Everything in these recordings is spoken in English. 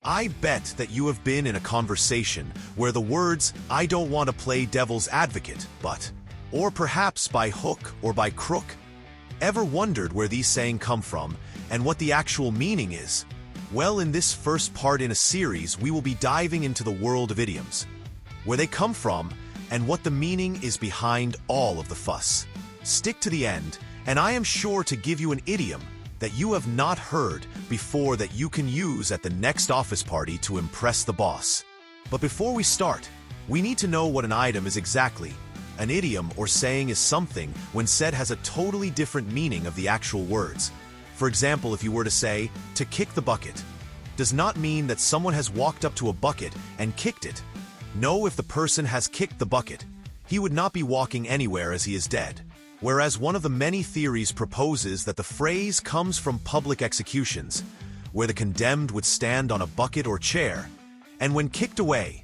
I bet that you have been in a conversation where the words, "I don't want to play devil's advocate, but," or perhaps by hook or by crook. Ever wondered where these sayings come from and what the actual meaning is? Well, in this first part in a series, we will be diving into the world of idioms, where they come from and what the meaning is behind all of the fuss. Stick to the end, and I am sure to give you an idiom that you have not heard before that you can use at the next office party to impress the boss. But before we start, we need to know what an idiom is exactly. An idiom or saying is something when said has a totally different meaning of the actual words. For example, if you were to say, "to kick the bucket," does not mean that someone has walked up to a bucket and kicked it. No, if the person has kicked the bucket, he would not be walking anywhere as he is dead. Whereas one of the many theories proposes that the phrase comes from public executions, where the condemned would stand on a bucket or chair, and when kicked away,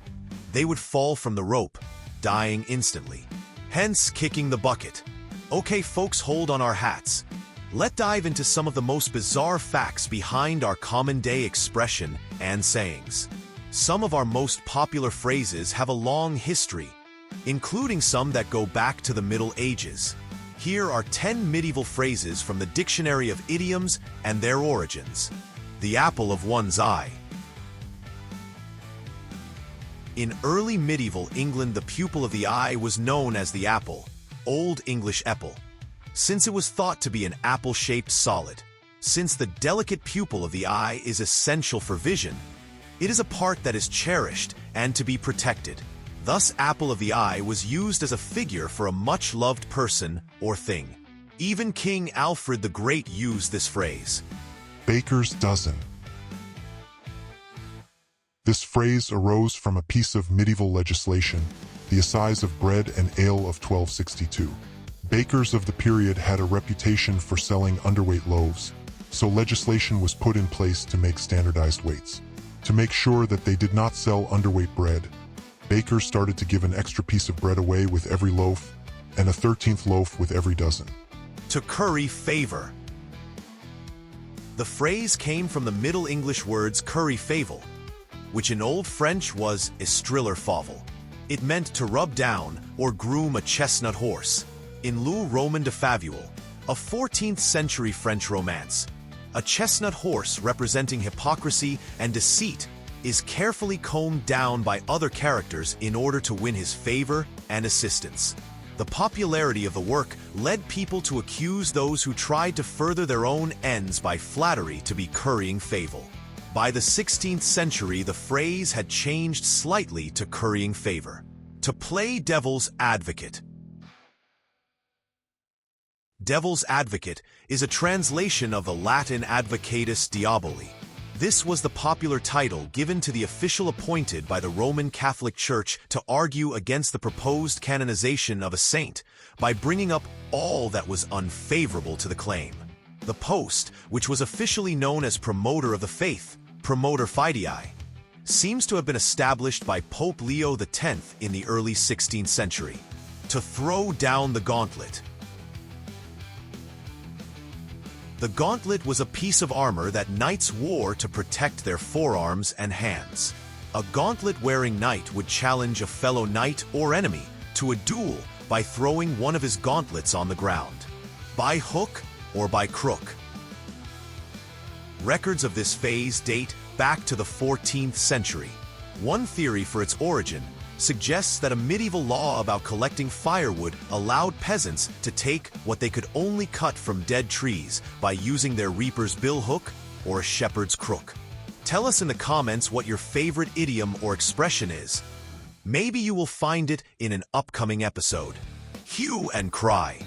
they would fall from the rope, dying instantly. Hence, kicking the bucket. Okay, folks, hold on our hats. Let's dive into some of the most bizarre facts behind our common-day expression and sayings. Some of our most popular phrases have a long history, including some that go back to the Middle Ages. Here are 10 medieval phrases from the Dictionary of Idioms and their origins. The apple of one's eye. In early medieval England, the pupil of the eye was known as the apple, Old English epple, since it was thought to be an apple-shaped solid. Since the delicate pupil of the eye is essential for vision, it is a part that is cherished and to be protected. Thus, apple of the eye was used as a figure for a much-loved person or thing. Even King Alfred the Great used this phrase. Baker's dozen. This phrase arose from a piece of medieval legislation, the Assize of Bread and Ale of 1262. Bakers of the period had a reputation for selling underweight loaves, so legislation was put in place to make standardized weights. To make sure that they did not sell underweight bread, bakers started to give an extra piece of bread away with every loaf, and a 13th loaf with every dozen. To curry favor. The phrase came from the Middle English words curry favor, which in Old French was estriller favel. It meant to rub down or groom a chestnut horse. In Le Roman de Favule, a 14th century French romance, a chestnut horse representing hypocrisy and deceit is carefully combed down by other characters in order to win his favor and assistance. The popularity of the work led people to accuse those who tried to further their own ends by flattery to be currying favor. By the 16th century, the phrase had changed slightly to currying favor. To play devil's advocate. Devil's advocate is a translation of the Latin advocatus diaboli. This was the popular title given to the official appointed by the Roman Catholic Church to argue against the proposed canonization of a saint by bringing up all that was unfavorable to the claim. The post, which was officially known as promoter of the faith, promoter fidei, seems to have been established by Pope Leo X in the early 16th century. To throw down the gauntlet. The gauntlet was a piece of armor that knights wore to protect their forearms and hands. A gauntlet-wearing knight would challenge a fellow knight or enemy to a duel by throwing one of his gauntlets on the ground, by hook or by crook. Records of this phase date back to the 14th century. One theory for its origin suggests that a medieval law about collecting firewood allowed peasants to take what they could only cut from dead trees by using their reaper's billhook or a shepherd's crook. Tell us in the comments what your favorite idiom or expression is. Maybe you will find it in an upcoming episode. Hue and cry.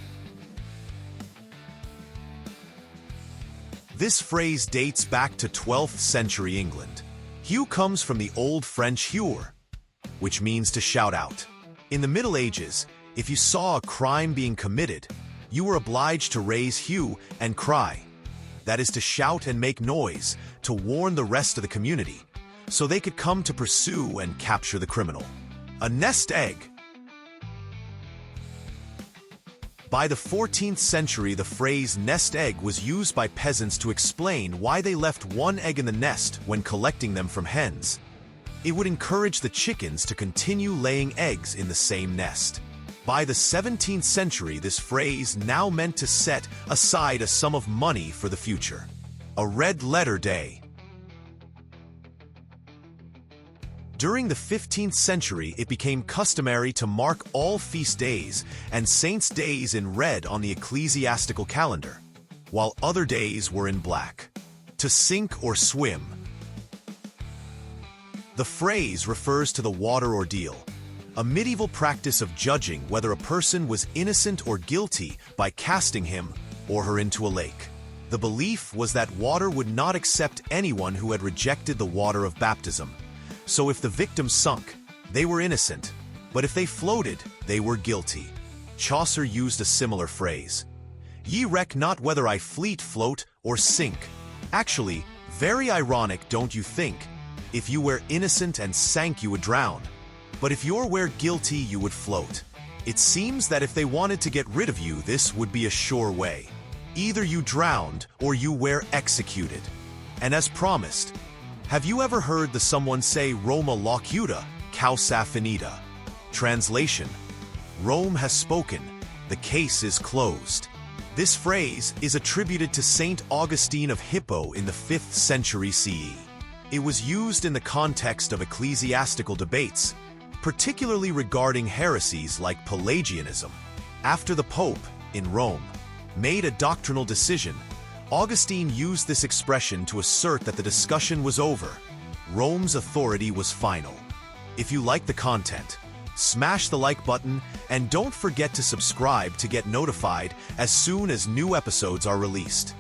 This phrase dates back to 12th century England. Hue comes from the Old French huer, which means to shout out. In the Middle Ages, if you saw a crime being committed, you were obliged to raise hue and cry. That is to shout and make noise to warn the rest of the community, so they could come to pursue and capture the criminal. A nest egg. By the 14th century, the phrase nest egg was used by peasants to explain why they left one egg in the nest when collecting them from hens. It would encourage the chickens to continue laying eggs in the same nest. By the 17th century, this phrase now meant to set aside a sum of money for the future. A red letter day. During the 15th century, it became customary to mark all feast days and saints' days in red on the ecclesiastical calendar, while other days were in black. To sink or swim. The phrase refers to the water ordeal, a medieval practice of judging whether a person was innocent or guilty by casting him or her into a lake. The belief was that water would not accept anyone who had rejected the water of baptism. So if the victim sunk, they were innocent, but if they floated, they were guilty. Chaucer used a similar phrase. Ye reck not whether I fleet, float, or sink. Actually, very ironic, don't you think? If you were innocent and sank, you would drown. But if you're were guilty, you would float. It seems that if they wanted to get rid of you, this would be a sure way. Either you drowned or you were executed. And as promised, have you ever heard the someone say Roma locuta, causa finita? Translation: Rome has spoken, the case is closed. This phrase is attributed to Saint Augustine of Hippo in the 5th century CE. It was used in the context of ecclesiastical debates, particularly regarding heresies like Pelagianism. After the Pope, in Rome, made a doctrinal decision, Augustine used this expression to assert that the discussion was over. Rome's authority was final. If you like the content, smash the like button and don't forget to subscribe to get notified as soon as new episodes are released.